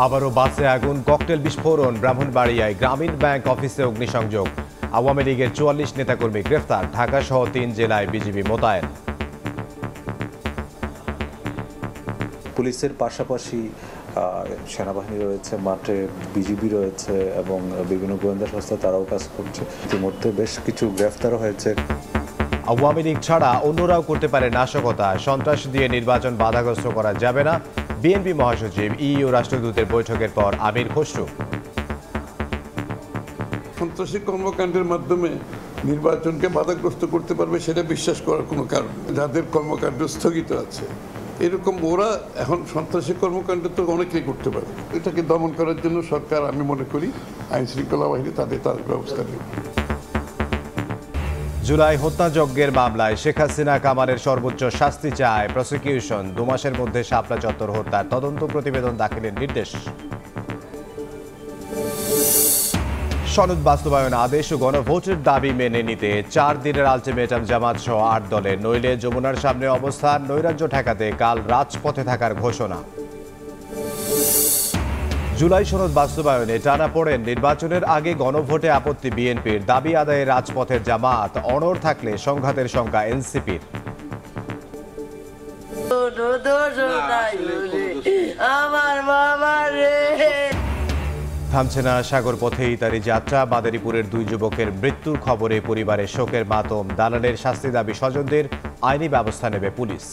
আবারও বাসে আগুন, ককটেল বিস্ফোরণ। ব্রাহ্মণবাড়িয়ায় গ্রামীণ ব্যাংক অফিসে অগ্নিসংযোগ। আওয়ামী লীগের ৪৪ নেতাকর্মী গ্রেফতার। ঢাকা সহ ৩ জেলায় বিজিবি মোতায়েন। পুলিশের পাশাপাশি সেনাবাহিনী রয়েছে, মাঠে বিজিবি রয়েছে এবং বিভিন্ন গোয়েন্দা সংস্থা তারাও কাজ করছে। ইতিমধ্যে বেশ কিছু গ্রেফতারও হয়েছে। আওয়ামী লীগ ছাড়া অন্যরাও করতে পারে নাশকতা। সন্ত্রাস দিয়ে নির্বাচন বাধাগ্রস্ত করা যাবে না। বিএনপি মহাসচিব ইইউ রাষ্ট্রদূতের বৈঠকের পর আমির খসরু। সন্ত্রাসী কর্মকাণ্ডের মাধ্যমে নির্বাচনকে বাধাগ্রস্ত করতে পারবে সেটা বিশ্বাস করার কোনো কারণ নেই। যাদের কর্মকাণ্ড স্থগিত আছে, এরকম ওরা এখন সন্ত্রাসী কর্মকাণ্ড তো অনেকেই করতে পারে। এটাকে দমন করার জন্য সরকার, আমি মনে করি আইন শৃঙ্খলা বাহিনী তাদের ব্যবস্থা নেবে। জুলাই হত্যাযজ্ঞের মামলায় শেখ হাসিনা কামালের সর্বোচ্চ শাস্তি চায় প্রসিকিউশন। ২ মাসের মধ্যে শাপলা চত্বর হত্যার তদন্ত প্রতিবেদন দাখিলের নির্দেশ। সনদ বাস্তবায়ন আদেশ ও গণভোটের দাবি মেনে নিতে ৪ দিনের আলটিমেটাম জামাত সহ ৮ দলের, নইলে যমুনার সামনে অবস্থান। নৈরাজ্য ঠেকাতে কাল রাজপথে থাকার ঘোষণা। জুলাই সনদ বাস্তবায়নে টানাপোড়েন, নির্বাচনের আগে গণভোটে আপত্তি বিএনপির। দাবি আদায়ে রাজপথের জামাত, অনড় থাকলে সংঘাতের শঙ্কা এনসিপির। থামছে না সাগর পথে ইতালি যাত্রা। মাদারীপুরের 2 যুবকের মৃত্যুর খবরে পরিবারের শোকের মাতম। দালালের শাস্তি দাবি স্বজনদের, আইনি ব্যবস্থা নেবে পুলিশ।